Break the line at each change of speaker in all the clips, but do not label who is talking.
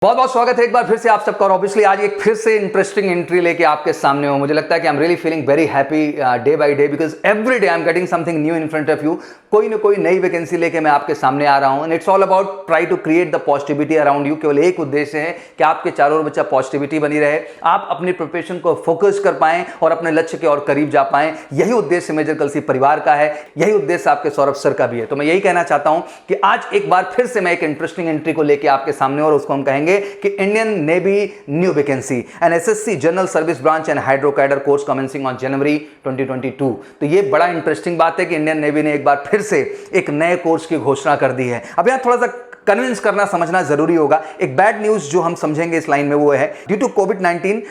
बहुत बहुत स्वागत है एक बार फिर से आप सबका। और ऑब्वियसली आज एक फिर से इंटरेस्टिंग एंट्री लेके आपके सामने हूं। मुझे लगता है कि I am really feeling very happy day by day because every day I am getting something new in front of you. कोई ना कोई नई वैकेंसी लेके मैं आपके सामने आ रहा हूं and it's all about try to create the positivity around you. केवल एक उद्देश्य है कि आपके चारों ओर बच्चा पॉजिटिविटी बनी रहे, आप अपनी प्रिपरेशन को फोकस कर पाएं और अपने लक्ष्य के और करीब जा पाएं। यही उद्देश्य मेजर कलसी परिवार का है, यही उद्देश्य आपके सौरभ सर का भी है। तो मैं यही कहना चाहता हूं कि आज एक बार फिर से मैं एक इंटरेस्टिंग एंट्री को लेके आपके सामने, और उसको हम कहेंगे कि Indian Navy new vacancy and SSC General Service Branch and Hydro Cadre course commencing on January 2022। तो ये बड़ा इंटरेस्टिंग बात है कि इंडियन नेवी ने एक बार फिर से एक नए कोर्स की घोषणा कर दी है। अब यहां थोड़ा सा कन्विंस करना समझना जरूरी होगा। एक बैड न्यूज जो हम समझेंगे इस लाइन में वो है ड्यू टू कोविड-19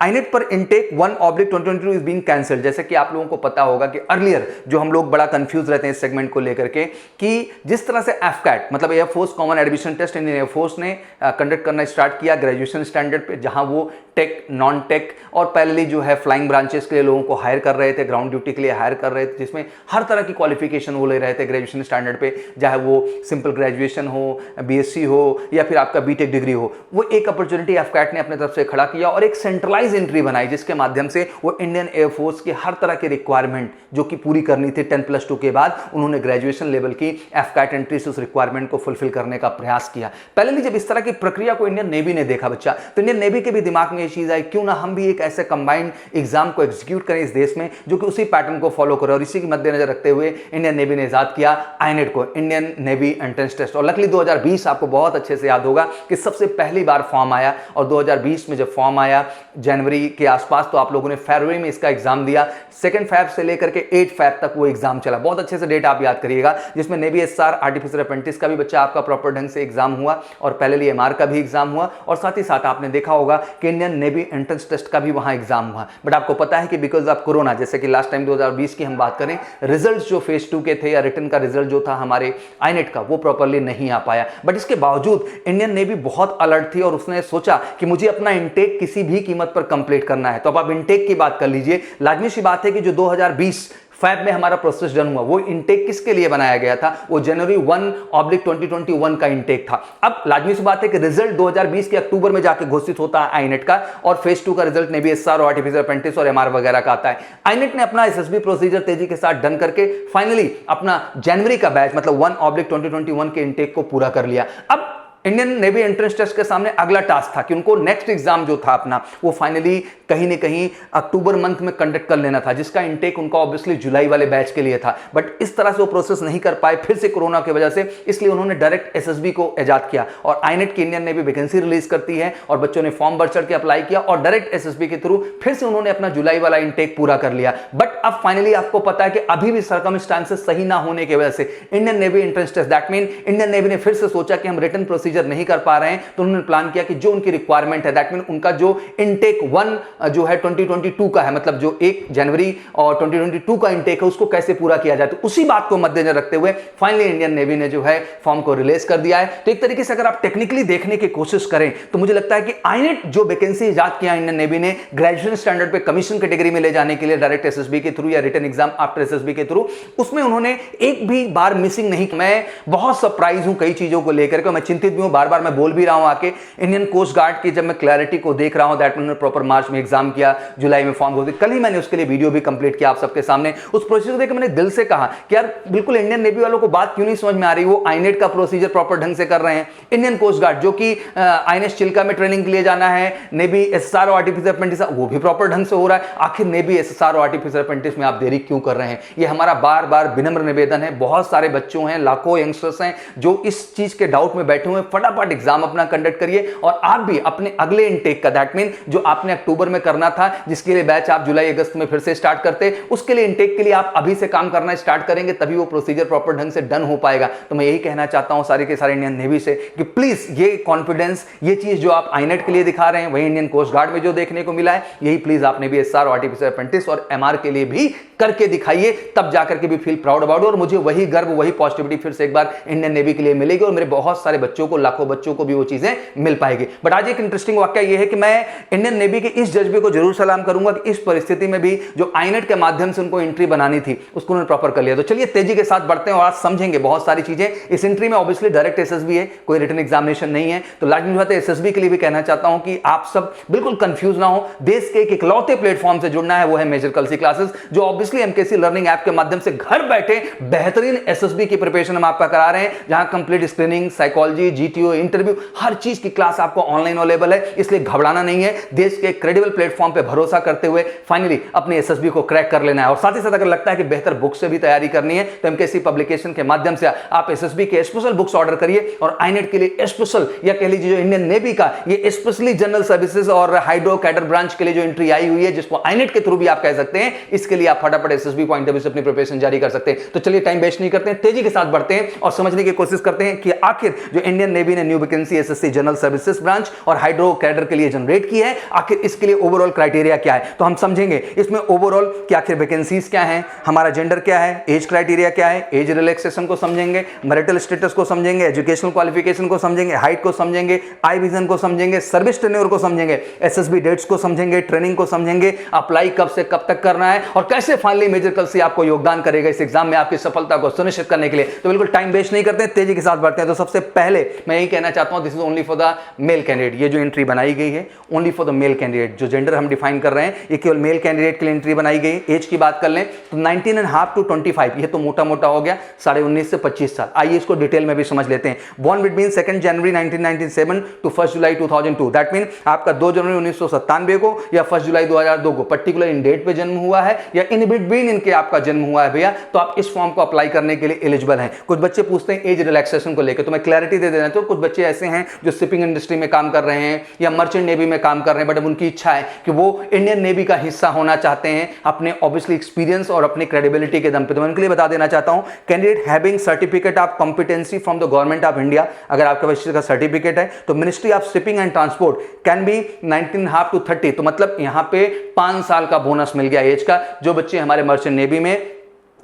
आईनेट पर इनटेक 1/2022 इज बीइंग कैंसिल्ड। जैसे कि आप लोगों को पता होगा कि अर्लियर जो हम लोग बड़ा कंफ्यूज रहते हैं इस सेगमेंट को लेकर के कि जिस तरह से एफकैट मतलब air force common admission test Indian air force ने कंडक्ट करना स्टार्ट किया ग्रेजुएशन स्टैंडर्ड पे, जहां वो टेक नॉन टेक और पैरेलली जो है फ्लाइंग ब्रांचेस के लिए लोगों को हायर कर रहे थे, ग्राउंड ड्यूटी के लिए हायर कर रहे थे, जिसमें हर तरह की क्वालिफिकेशन वो ले रहे थे ग्रेजुएशन स्टैंडर्ड पे, चाहे वो सिंपल ग्रेजुएशन हो, बीएससी हो या फिर आपका बीटेक डिग्री हो। वो एक अपॉर्चुनिटी एफकैट ने अपने तरफ से खड़ा किया और एक सेंट्रलाइज एंट्री बनाई जिसके माध्यम से वो इंडियन एयरफोर्स की हर तरह की रिक्वायरमेंट जो कि पूरी करनी थी 10+2 के बाद, उन्होंने ग्रेजुएशन लेवल की एफकैट एंट्री से उस रिक्वायरमेंट को फुलफिल करने का प्रयास किया। पहले जब इस तरह की प्रक्रिया को इंडियन नेवी ने देखा बच्चा, तो इंडियन नेवी के भी दिमाग में ये चीज आई क्यों ना हम भी एक ऐसे कंबाइंड एग्जाम को एग्जीक्यूट करें इस देश में जो कि उसी पैटर्न को फॉलो करे। और इसी के मद्देनजर रखते हुए इंडियन नेवी ने इजाद किया आईनेट को, इंडियन नेवी एंट्रेंस टेस्ट। और लकली 2020 आपको बहुत अच्छे से याद होगा कि सबसे पहली बार फॉर्म आया, और 2020 में जब फॉर्म आया जनवरी के आसपास, तो आप लोगों ने फरवरी में इसका एग्जाम दिया। 2 फरवरी से लेकर के 8 फरवरी तक वो एग्जाम चला। बहुत अच्छे से डेट आप याद करिएगा, जिसमें नेवी एसआर आर्टिफिशियल अप्रेंटिस का भी बच्चा आपका प्रॉपर ढंग से एग्जाम हुआ और पहले एमआर का भी एग्जाम हुआ, और साथ ही साथ आपने देखा होगा कि इंडियन नेवी एंट्रेंस टेस्ट का भी वहां एग्जाम हुआ। बट आपको पता है कि बिकॉज ऑफ कोरोना, जैसे कि लास्ट टाइम 2020 की हम बात करें, रिजल्ट्स जो फेज 2 के थे या रिटर्न का रिजल्ट जो था हमारे आईनेट का, वो प्रॉपरली नहीं आ पाया। बट इसके बावजूद इंडियन नेवी बहुत अलर्ट थी और उसने सोचा कि मुझे अपना इनटेक किसी भी कीमत पर कंप्लीट करना है। तो अब आप इनटेक की बात कर लीजिए। लाजमी सी बात है कि जो 2020 फैब में हमारा प्रोसेस डन हुआ, वो इनटेक किसके लिए बनाया गया था? वो जनवरी 1/2021 का इनटेक था। अब लाजमी सी बात है कि रिजल्ट 2020 के अक्टूबर में जाके घोषित होता है आईनेट का, और फेज 2 का रिजल्ट नेवी एसआर और आर्टिफिशियल अप्रेंटिस और एमआर वगैरह का आता है। आईनेट ने अपना एसएसबी प्रोसीजर तेजी के साथ डन करके फाइनली अपना जनवरी का बैच मतलब 1/2021 के इनटेक को पूरा कर लिया। अब इंडियन नेवी एंट्रेंस टेस्ट के सामने अगला टास्क था कि उनको नेक्स्ट एग्जाम जो था अपना, वो फाइनली कहीं ना कहीं अक्टूबर मंथ में कंडक्ट कर लेना था, जिसका इनटेक उनका ऑब्वियसली जुलाई वाले बैच के लिए था। बट इस तरह से वो प्रोसेस नहीं कर पाए फिर से कोरोना की वजह से, इसलिए उन्होंने डायरेक्ट एसएसबी को इजाद किया और आईनेट की इंडियन नेवी वैकेंसी रिलीज करती है और बच्चों ने फॉर्म भर चढ़ के अप्लाई किया और डायरेक्ट एसएसबी के थ्रू फिर से उन्होंने अपना जुलाई वाला इनटेक पूरा कर लिया। बट अब फाइनली आपको पता है कि अभी भी सर्कमस्टांसेस सही ना होने की वजह से Indian navy entrance test, that mean Indian navy ने फिर से सोचा कि हम रिटन प्रोसीजर नहीं कर पा रहे हैं, तो उन्होंने प्लान किया कि जो उनकी रिक्वायरमेंट है, दैट मीन उनका जो इनटेक 1 जो है 2022 का है, मतलब जो 1 जनवरी और 2022 का इनटेक है, उसको कैसे पूरा किया जाए। तो उसी बात को मद्देनजर रखते हुए फाइनली इंडियन नेवी ने जो है फॉर्म को रिलीज कर दिया है। तो एक तरीके से अगर आप टेक्निकली देखने की कोशिश करें तो मुझे लगता है कि आईनेट जो वैकेंसी इजाद किया इंडियन नेवी ने ग्रेजुएशन स्टैंडर्ड पे कमीशन कैटेगरी में ले जाने के लिए डायरेक्ट एसएसबी के थ्रू या रिटन एग्जाम आफ्टर एसएसबी के थ्रू, उसमें उन्होंने एक भी बार मिसिंग नहीं। मैं बहुत सरप्राइज हूं कई चीजों को लेकर के, मैं चिंतित भी हूं, बार बार मैं बोल भी रहा हूं आके इंडियन कोस्ट गार्ड की जब मैं क्लैरिटी को देख रहा हूं, दैट उन्होंने प्रॉपर मार्च में एग्जाम किया, जुलाई में फॉर्म घोषित, कल ही मैंने उसके लिए वीडियो भी कंप्लीट किया आप सबके सामने। उस प्रोसीजर को देख मैंने दिल से कहा कि यार बिल्कुल इंडियन नेवी वालों को बात क्यों नहीं समझ में आ रही, वो आईनेट का प्रोसीजर प्रॉपर ढंग से कर रहे हैं। इंडियन कोस्ट गार्ड जो कि आईएनएस चिल्का में ट्रेनिंग के लिए जाना है, नेवी एसएसआर और आर्टिफिशियल अप्रेंटिस वो भी प्रॉपर ढंग से हो रहा है। आखिर नेवी एसएसआर और आर्टिफिशियल अप्रेंटिस में आप देरी क्यों कर रहे हैं? ये हमारा बार बार विनम्र निवेदन है। बहुत सारे बच्चों हैं, लाखों यंगस्टर्स हैं जो इस चीज के डाउट में बैठे हुए हैं। फटाफट एग्जाम अपना कंडक्ट करिए और आप भी अपने अगले इनटेक का, दैट मीन जो आपने अक्टूबर में करना था, जिसके लिए बैच आप जुलाई अगस्त में फिर से स्टार्ट करते, उसके लिए इनटेक के लिए आप अभी से काम करना स्टार्ट करेंगे, तभी वो प्रोसीजर प्रॉपर ढंग से डन हो पाएगा। तो मैं यही कहना चाहता हूं सारे के सारे इंडियन नेवी से कि प्लीज ये कॉन्फिडेंस, ये चीज जो आप आईनेट के लिए दिखा रहे हैं, वही इंडियन कोस्ट गार्ड में जो देखने को मिला है, यही प्लीज आपने भी एसआर, आर्टिफिशियल अप्रेंटिस और एमआर के लिए भी करके दिखाइए, तब जाकर के भी फील प्राउड अबाउट। और मुझे वही गर्व, वही पॉजिटिविटी फिर से एक बार इंडियन नेवी के लिए मिलेगी और मेरे बहुत सारे बच्चों को बिल्कुल लाखों बच्चों को भी वो चीजें मिल पाएगी। बट आज एक इंटरेस्टिंग वाक्य ये है कि मैं इंडियन नेवी के इस जज्बे को जरूर सलाम करूंगा कि इस परिस्थिति में भी जो आईनेट के माध्यम से उनको एंट्री बनानी थी उसको उन्होंने प्रॉपर कर लिया। तो चलिए तेजी के साथ बढ़ते हैं और आज समझेंगे बहुत सारी चीजें। इस एंट्री में ऑब्वियसली डायरेक्ट एसएसबी है, कोई रिटन एग्जामिनेशन नहीं है। तो लाजमी बात है एसएसबी के लिए भी कहना चाहता हूं कि आप सब बिल्कुल कंफ्यूज ना हो। देश के एक इकलौते प्लेटफॉर्म से जुड़ना है, वो है मेजर कलसी क्लासेस, जो ऑब्वियसली एमकेसी लर्निंग ऐप के माध्यम से घर बैठे बेहतरीन एसएसबी की प्रिपरेशन हम आपका करा रहे हैं, जहां complete screening, psychology, GTO, interview, हर चीज की क्लास आपको ऑनलाइन अवेलेबल है। इसलिए घबराना नहीं है, देश के क्रेडिबल प्लेटफॉर्म पे भरोसा करते हुए फाइनली अपने एसएसबी को क्रैक कर लेना है। और साथ ही साथ अगर लगता है कि बेहतर बुक से भी तैयारी करनी है तो एमकेसी पब्लिकेशन के माध्यम से आप एसएसबी के स्पेशल बुक्स ऑर्डर करिए और आईनेट के लिए स्पेशल, या कह लीजिए जो इंडियन नेवी का ये स्पेशली जनरल सर्विसेज और हाइड्रो कैडर ब्रांच के लिए जो एंट्री आई हुई है, जिसको आईनेट के थ्रू भी आप कह सकते हैं, इसके लिए आप फटाफट एसएसबी पॉइंट ऑफ व्यू से अपनी प्रिपरेशन जारी कर सकते हैं। तो चलिए टाइम वेस्ट नहीं करते हैं, तेजी के साथ बढ़ते हैं और समझने की कोशिश करते हैं कि आखिर जो इंडियन नेवी ने new vacancy SSC general services branch और हाइड्रो कैडर के लिए जनरेट की है, आखिर इसके लिए ओवरऑल क्राइटेरिया क्या है। तो हम समझेंगे इसमें ओवरऑल कि आखिर वैकेंसीज क्या है, हमारा जेंडर क्या है, एज क्राइटेरिया क्या है, एज रिलैक्सेशन को समझेंगे, मैरिटल स्टेटस को समझेंगे, एजुकेशनल क्वालिफिकेशन को समझेंगे, हाइट को समझेंगे, आई विजन को समझेंगे, सर्विस टेन्योर को समझेंगे, एसएसबी डेट्स को समझेंगे, ट्रेनिंग को समझेंगे, अप्लाई कब से कब तक करना है और कैसे फाइनली मेजर कलसी आपको योगदान करेगा इस एग्जाम में आपकी सफलता को सुनिश्चित करने के लिए। तो बिल्कुल टाइम वेस्ट नहीं करते हैं, तेजी के साथ बढ़ते हैं। तो सबसे पहले मैं यही कहना चाहता हूं, this is only for the male candidate. ये जो एंट्री बनाई गई है only for the male candidate, जो जेंडर हम डिफाइन कर रहे हैं ये केवल मेल कैंडिडेट के लिए एंट्री बनाई गई। एज की बात कर लें तो 19.5 to 25, ये तो मोटा मोटा हो गया 19.5 से 25 साल। आइए इसको डिटेल में भी समझ लेते हैं। Born between 2 January 1997 to 1 July 2002, that mean आपका 2 जनवरी 1997 को या 1 जुलाई 2002 को पर्टिकुलर इन डेट पे जन्म हुआ है या इन बिटवीन इनके आपका जन्म हुआ है भैया, तो आप इस फॉर्म को अप्लाई करने के लिए एलिजिबल हैं। कुछ बच्चे पूछते हैं एज रिलैक्सेशन को लेकर, तो मैं क्लैरिटी दे देना। तो कुछ बच्चे ऐसे हैं जो शिपिंग इंडस्ट्री में काम कर रहे हैं या मर्चेंट नेवी में काम कर रहे हैं, बट अब उनकी इच्छा है कि वो इंडियन नेवी का हिस्सा होना चाहते हैं अपने ऑब्वियसली एक्सपीरियंस और अपनी क्रेडिबिलिटी के दम पे। तो मैं उनके लिए बता देना चाहता हूं, candidate having certificate of competency from the government of India, अगर आपके पास का सर्टिफिकेट है तो ministry of shipping and transport can be 19.5 to 30, तो मतलब यहां पे 5 साल का बोनस मिल गया एज का। जो बच्चे हमारे मर्चेंट नेवी में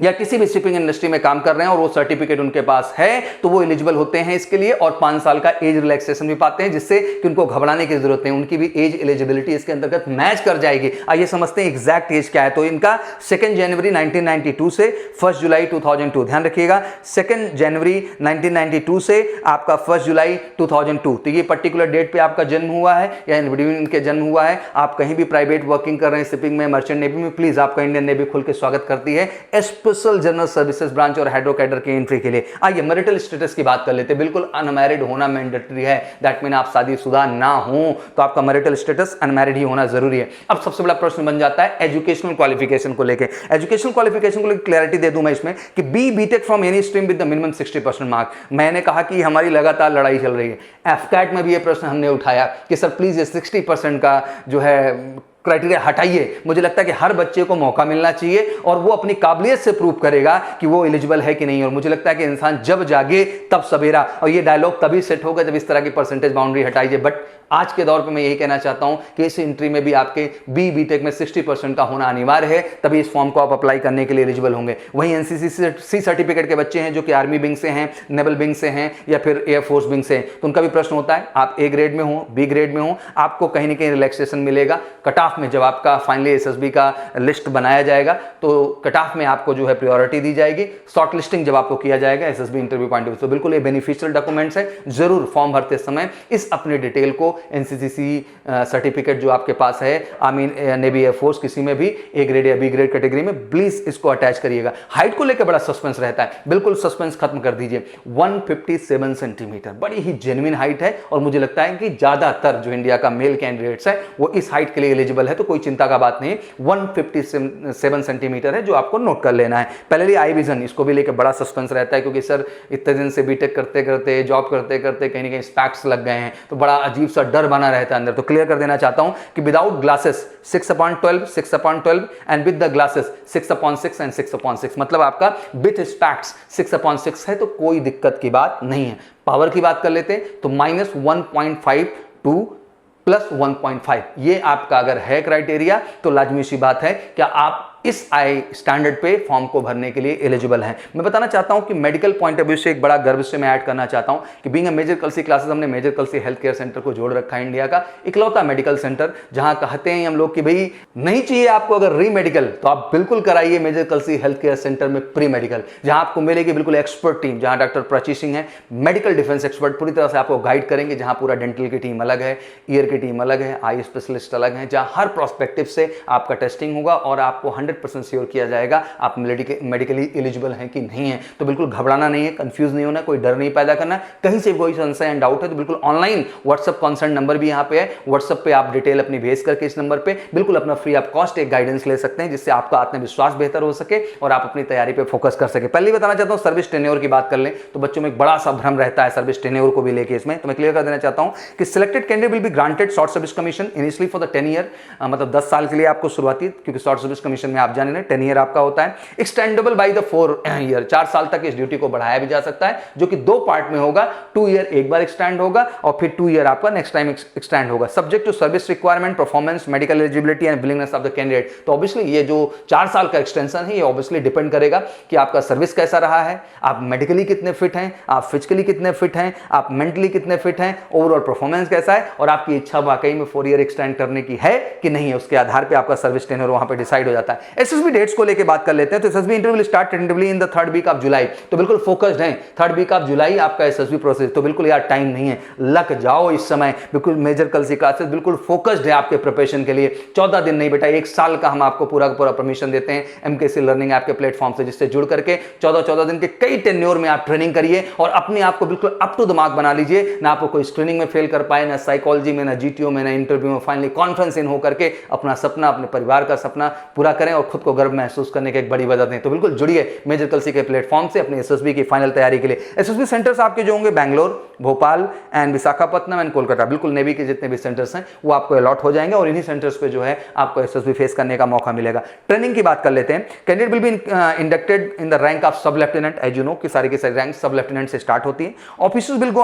या किसी भी शिपिंग इंडस्ट्री में काम कर रहे हैं और वो सर्टिफिकेट उनके पास है तो वो एलिजिबल होते हैं इसके लिए और 5 साल का एज रिलैक्सेशन भी पाते हैं, जिससे कि उनको घबराने की जरूरत नहीं, उनकी भी एज एलिजिबिलिटी इसके अंतर्गत मैच कर जाएगी। आइए समझते हैं एग्जैक्ट एज क्या है। तो इनका 2 जनवरी 1992 से 1 जुलाई 2002, ध्यान रखिएगा 2 जनवरी 1992 से आपका 1 जुलाई 2002, तो ये पर्टिकुलर डेट पे आपका जन्म हुआ है या इन बिटवीन इनके जन्म हुआ है। आप कहीं भी प्राइवेट वर्किंग कर रहे हैं शिपिंग में, मर्चेंट नेवी में, प्लीज आपका इंडियन नेवी खुल के स्वागत करती है स्पेशल जनरल सर्विसेज ब्रांच और हाइड्रो कैडर की एंट्री के लिए। आइए मैरिटल स्टेटस की बात कर लेते हैं। बिल्कुल अनमैरिड होना मैंडेटरी है, दैट मीन आप शादीशुदा ना हो तो आपका मैरिटल स्टेटस अनमैरिड ही होना जरूरी है। अब सबसे बड़ा प्रश्न बन जाता है एजुकेशनल क्वालिफिकेशन को लेकर। एजुकेशनल क्वालिफिकेशन को लेकर क्लैरिटी दे दूं मैं इसमें कि BTech from any stream with the minimum 60% mark. मैंने कहा कि हमारी लगातार लड़ाई चल रही है, एफकैट में भी ये प्रश्न हमने उठाया कि सर प्लीज ये 60% का जो है क्राइटेरिया हटाइए। मुझे लगता है कि हर बच्चे को मौका मिलना चाहिए और वो अपनी काबिलियत से प्रूव करेगा कि वो एलिजिबल है कि नहीं। और मुझे लगता है कि इंसान जब जागे तब सवेरा, और ये डायलॉग तभी सेट होगा जब इस तरह की परसेंटेज बाउंड्री हटाई जाए। बट आज के दौर पे मैं यही कहना चाहता हूं कि इस एंट्री में भी आपके बीटेक में 60% का होना अनिवार्य है, तभी इस फॉर्म को आप अप्लाई करने के लिए एलिजिबल होंगे। वहीं एनसीसी सर्टिफिकेट के बच्चे हैं जो कि आर्मी विंग से हैं, नेवल विंग से हैं या फिर एयरफोर्स विंग से हैं, तो उनका भी प्रश्न होता है आप ए ग्रेड में हो, बी ग्रेड में हो, आपको कहीं ना कहीं रिलैक्सेशन मिलेगा। कट ऑफ में जब आपका फाइनली एसएसबी का लिस्ट बनाया जाएगा तो कट ऑफ में आपको जो है प्रायोरिटी दी जाएगी, शॉर्ट लिस्टिंग जब आपको किया जाएगा SSB interview point of view. तो बिल्कुल ये बेनिफिशियल डॉक्यूमेंट्स है, जरूर फॉर्म भरते समय इस अपने डिटेल को एनसीसी सर्टिफिकेट जो आपके पास है आर्मी नेवी एयरफोर्स किसी में भी ए ग्रेड या बी ग्रेड कैटेगरी में, प्लीज इसको अटैच करिएगा। हाइट को लेकर बड़ा सस्पेंस रहता है, बिल्कुल सस्पेंस खत्म कर दीजिए। 157 सेंटीमीटर बड़ी ही जेन्युइन हाइट है और मुझे लगता है कि ज्यादातर जो इंडिया का मेल कैंडिडेट्स है वो इस हाइट के लिए एलिजिबल है, तो कोई चिंता का बात नहीं। 157 सेंटीमीटर है जो आपको नोट कर लेना है। पहले आई विजन, इसको भी लेकर बड़ा सस्पेंस रहता है क्योंकि सर इतने दिन से बीटेक करते करते जॉब करते करते कहीं ना कहीं स्पैक्स लग गए हैं तो बड़ा अजीब सा डर बना रहता है अंदर। तो क्लियर कर देना चाहता हूं कि without glasses 6/12 6/12 and with the glasses 6/6 and 6/6, मतलब आपका विथ स्पैक्स 6/6 है, तो कोई दिक्कत की बात नहीं है। पावर की बात कर लेते हैं तो -1.5 टू +1.5, ये आपका अगर है क्राइटेरिया तो लाजमी सी बात है क्या आप इस आई स्टैंडर्ड पे फॉर्म को भरने के लिए एलिजिबल हैं। मैं बताना चाहता हूं कि मेडिकल पॉइंट ऑफ व्यू से एक बड़ा गर्व से मैं ऐड करना चाहता हूं कि being a major Kalsi classes, हमने मेजर कलसी हेल्थ केयर सेंटर को जोड़ रखा है, इंडिया का इकलौता मेडिकल सेंटर जहां कहते हैं हम लोग कि भाई नहीं चाहिए आपको अगर री मेडिकल तो आप बिल्कुल कराइए मेजर कलसी हेल्थ केयर सेंटर में प्री मेडिकल, जहां आपको मिलेगी बिल्कुल एक्सपर्ट टीम, जहां डॉक्टर प्राची सिंह है मेडिकल डिफेंस एक्सपर्ट पूरी तरह से आपको गाइड करेंगे, जहां पूरा डेंटल की टीम अलग है, ईयर की टीम अलग है, आई स्पेशलिस्ट अलग है, जहां हर प्रोस्पेक्टिव से आपका टेस्टिंग होगा और आपको 100% श्योर किया जाएगा आप मेडिकली एलिजिबल हैं कि नहीं है। तो बिल्कुल घबराना नहीं है, कंफ्यूज नहीं होना, कोई डर नहीं पैदा करना, कहीं से कोई संशय एंड डाउट है तो बिल्कुल ऑनलाइन व्हाट्सएप कंसर्न नंबर भी यहां पे है, व्हाट्सएप पे आप डिटेल अपनी भेज करके इस नंबर पे बिल्कुल अपना फ्री ऑफ कॉस्ट एक गाइडेंस ले सकते हैं, जिससे आपका आत्मविश्वास बेहतर हो सके और आप अपनी तैयारी पे फोकस कर सके। पहले बताना चाहता हूं सर्विस टेन्योर की बात कर लें तो बच्चों में एक बड़ा सा भ्रम रहता है सर्विस टेन्योर को भी लेके, इसमें तो मैं क्लियर कर देना चाहता हूं कि selected candidate will be granted short service commission initially for the 10 year, मतलब 10 साल के लिए आपको शुरुआती, क्योंकि शॉर्ट सर्विस कमीशन में आप जाने 10 ईयर आपका होता है, एक्सटेंडेबल बाय द 4 ईयर, 4 साल तक इस ड्यूटी को बढ़ाया भी जा सकता है, जो कि 2 पार्ट में होगा, 2 ईयर एक बार एक्सटेंड होगा और फिर 2 ईयर आपका नेक्स्ट टाइम एक्सटेंड होगा, subject to service requirement, performance, medical eligibility and willingness of the candidate. तो ऑब्वियसली ये जो 4 साल का एक्सटेंशन है ये ऑब्वियसली डिपेंड करेगा कि आपका सर्विस कैसा रहा है, आप मेडिकली कितने फिट हैं, आप फिजिकली कितने फिट हैं, आप मेंटली कितने फिट हैं, ओवरऑल परफॉर्मेंस कैसा है और आपकी इच्छा वाकई में 4 ईयर एक्सटेंड करने की है कि नहीं है, उसके आधार पे आपका सर्विस टेन्योर वहां पे डिसाइड हो जाता है। एसएसबी डेट्स को लेके बात कर लेते हैं तो SSB interview will start tentatively in the 3rd week of July, तो बिल्कुल फोकस्ड है 3rd वीक ऑफ जुलाई आपका एसएसबी प्रोसेस, तो बिल्कुल यार टाइम नहीं है, लग जाओ इस समय, बिल्कुल मेजर कलसी क्लासेस बिल्कुल फोकस्ड है आपके प्रिपरेशन के लिए। 14 दिन नहीं बेटा, 1 साल का हम आपको पूरा का पूरा परमिशन देते हैं एमकेसी लर्निंग ऐप के प्लेटफॉर्म से, जिससे जुड़ करके 14 दिन के कई टेन्योर में आप ट्रेनिंग करिए और अपने आप को बिल्कुल अप टू दिमाग बना लीजिए, ना आपको कोई स्क्रीनिंग में फेल कर पाए, ना साइकोलॉजी में, ना जीटीओ में, ना इंटरव्यू में, फाइनली कॉन्फ्रेंस इन होकर के अपना सपना, अपने परिवार का सपना पूरा करें और खुद को गर्व महसूस करने की एक बड़ी वजह दें। तो बिल्कुल जुड़िए मेजर कलसी के प्लेटफॉर्म से अपने एसएसबी की फाइनल तैयारी के लिए। एसएसबी सेंटर्स आपके जो होंगे बैंगलोर, भोपाल एंड विशाखापट्टनम एंड कोलकाता, बिल्कुल नेवी के जितने भी सेंटर्स हैं वो आपको अलॉट हो जाएंगे और इन्हीं सेंटर्स पे जो है आपको एसएसबी फेस करने का मौका मिलेगा। ट्रेनिंग की बात कर लेते हैं। Candidate will be inducted in the rank of सब लेफ्टिनेंट, एज यू नो कि सारी की सारी रैंक सब लेफ्टिनेंट से स्टार्ट होती है। Officers will go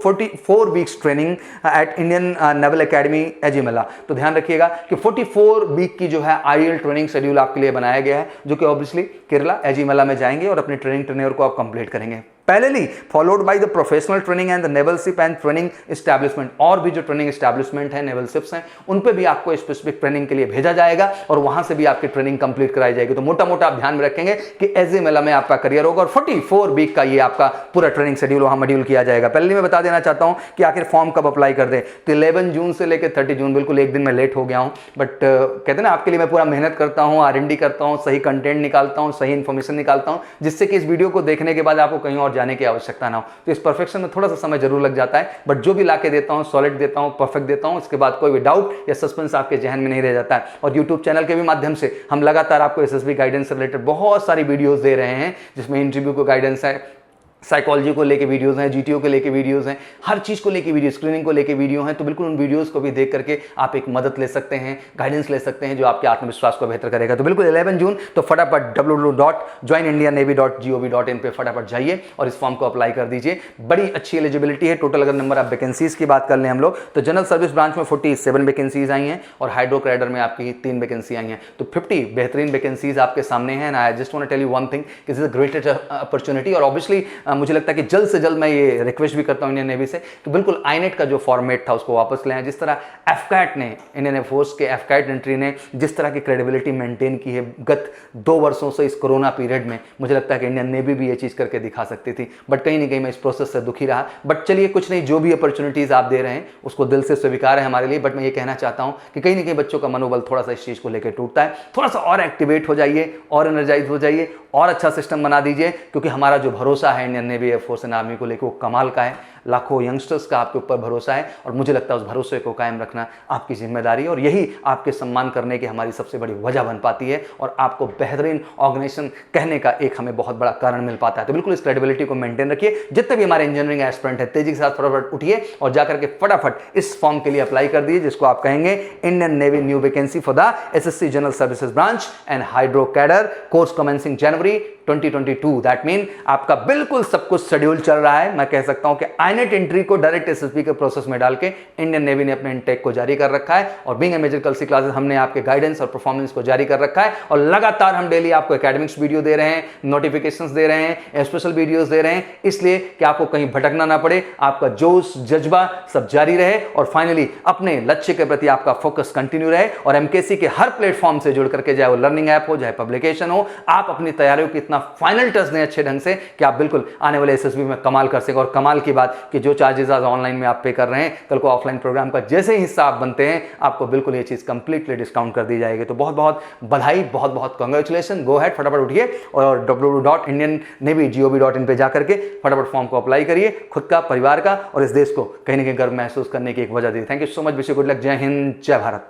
44 weeks training at Indian Naval Academy Ezhimala, तो ध्यान रखिएगा कि 44 वीक की जो है आईएल ट्रेनिंग शेड्यूल आपके लिए बनाया गया है, जो कि ऑब्वियसली केरला एजिमेला में जाएंगे और अपने ट्रेनिंग टेन्योर को आप कंप्लीट करेंगे। Parallelly followed by the professional training and the naval ship and training establishment, और भी जो ट्रेनिंग एस्टैब्लिशमेंट है, नेवल शिप्स हैं, उन पे भी आपको स्पेसिफिक ट्रेनिंग के लिए भेजा जाएगा और वहां से भी आपकी ट्रेनिंग कंप्लीट कराई जाएगी। तो मोटा मोटा आप ध्यान में रखेंगे कि एजिमेला में आपका करियर होगा और 44 वीक का ये आपका पूरा ट्रेनिंग शेड्यूल वहां मॉड्यूल किया जाएगा। पहले मैं बता देना चाहता हूं कि आखिर फॉर्म कब अप्लाई कर दें, तो 11 जून से लेकर 30 जून, बिल्कुल एक दिन मैं लेट हो गया हूं, बट कहते हैं ना आपके लिए मैं पूरा मेहनत करता हूं, R&D करता हूं, सही कंटेंट निकालता हूं, सही इंफॉर्मेशन निकालता हूं, जिससे कि इस वीडियो को देखने के बाद आपको कहीं और जाने की आवश्यकता ना हो। तो इस परफेक्शन में थोड़ा सा समय जरूर लग जाता है, बट जो भी लाके देता हूं सॉलिड देता हूं, परफेक्ट देता हूं, इसके बाद कोई भी डाउट या सस्पेंस आपके जहन में नहीं रह जाता है। और यूट्यूब चैनल के भी माध्यम से हम लगातार आपको एसएसबी गाइडेंस से रिलेटेड बहुत सारी वीडियोस दे रहे हैं, जिसमें इंटरव्यू को गाइडेंस है, साइकोलॉजी को लेके वीडियोस हैं, जीटीओ को लेके वीडियोस हैं, हर चीज को लेके वीडियो, स्क्रीनिंग को लेके वीडियो हैं। तो बिल्कुल उन वीडियोस को भी देख करके आप एक मदद ले सकते हैं, गाइडेंस ले सकते हैं, जो आपके आत्मविश्वास को बेहतर करेगा। तो बिल्कुल 11 जून, तो फटाफट www.joinindianavy.gov.in पे फटाफट जाइए और इस फॉर्म को अप्लाई कर दीजिए। बड़ी अच्छी एलिजिबिलिटी है। टोटल अगर नंबर ऑफ वैकेंसीज की बात कर लें हम लोग, तो जनरल सर्विस ब्रांच में 47 वैकेंसीज आई हैं और हाइड्रो कैडर में आपकी 3 वैकेंसी आई हैं, तो 50 बेहतरीन वैकेंसीज आपके सामने हैं। I just want to tell you one thing, this is a greatest opportunity. और ऑब्वियसली मुझे लगता है कि जल्द से जल्द मैं ये रिक्वेस्ट भी करता हूं इंडियन नेवी से कि बिल्कुल आईनेट का जो फॉर्मेट था उसको वापस ले आए। जिस तरह एफकैट ने, इंडियन एयरफोर्स के एफकैट एंट्री ने जिस तरह की क्रेडिबिलिटी मेंटेन की है गत 2 वर्षों से इस कोरोना पीरियड में, मुझे लगता है कि इंडियन नेवी भी ये चीज करके दिखा सकती थी, बट कहीं ना कहीं मैं इस प्रोसेस से दुखी रहा। बट चलिए कुछ नहीं, जो भी अपॉर्चुनिटीज आप दे रहे हैं उसको दिल से स्वीकार है हमारे लिए। बट मैं ये कहना चाहता हूं कि कहीं ना कहीं बच्चों का मनोबल थोड़ा सा इस चीज को लेकर टूटता है। थोड़ा सा और एक्टिवेट हो जाइए और एनर्जाइज हो जाइए और अच्छा सिस्टम बना दीजिए, क्योंकि हमारा जो भरोसा है Indian navy, air force and army को लेकर वो कमाल का है। लाखों यंगस्टर्स का आपके ऊपर भरोसा है और मुझे लगता है उस भरोसे को कायम रखना आपकी जिम्मेदारी है और यही आपके सम्मान करने की हमारी सबसे बड़ी वजह बन पाती है और आपको बेहतरीन ऑर्गेनाइजेशन कहने का एक हमें बहुत बड़ा कारण मिल पाता है। तो बिल्कुल इस क्रेडिबिलिटी को मेंटेन रखिए। जितने भी हमारे इंजीनियरिंग एस्पिरेंट है, तेजी के साथ फटाफट उठिए और जाकर के फटाफट इस फॉर्म के लिए अप्लाई कर दीजिए, जिसको आप कहेंगे Indian navy new vacancy for the assessee general services branch and hydro cadre, course commencing January 2022। That mean आपका बिल्कुल सब कुछ शेड्यूल चल रहा है। मैं कह सकता हूं कि आईनेट एंट्री को डायरेक्ट एसएसबी के प्रोसेस में डाल के इंडियन नेवी ने अपने इनटेक को जारी कर रखा है और बीइंग ए मेजर कल सी क्लासेस हमने आपके गाइडेंस और परफॉर्मेंस को जारी कर रखा है और लगातार हम डेली आपको एकेडमिक्स वीडियो दे रहे हैं, नोटिफिकेशंस दे रहे हैं, स्पेशल वीडियोस दे रहे हैं, इसलिए कि आपको कहीं भटकना ना पड़े, आपका जोश जज्बा सब जारी रहे और फाइनली अपने लक्ष्य के प्रति आपका फोकस कंटिन्यू रहे और एमकेसी के हर प्लेटफॉर्म से जुड़ करके, चाहे वो लर्निंग ऐप हो, चाहे पब्लिकेशन हो, आप अपनी तैयारियों की इतना फाइनल टच दें अच्छे ढंग से कि आप बिल्कुल आने वाले एसएसबी में कमाल कर सकें। और कमाल की बात कि जो चार्जेस आज ऑनलाइन में आप पे कर रहे हैं, कल को ऑफलाइन प्रोग्राम का जैसे ही हिस्सा आप बनते हैं, आपको बिल्कुल ये चीज कंप्लीटली डिस्काउंट कर दी जाएगी। तो बहुत बहुत बधाई, बहुत बहुत कांग्रेचुलेशन। गो हेड, फटाफट उठिए और www.indiannavy.gov.in पे जाकर के फटाफट फॉर्म को अप्लाई करिए, खुद का, परिवार का और इस देश को कहीं ना कहीं गर्व महसूस करने की एक वजह दी। Thank you so much, wish you good luck. जय हिंद, जय भारत।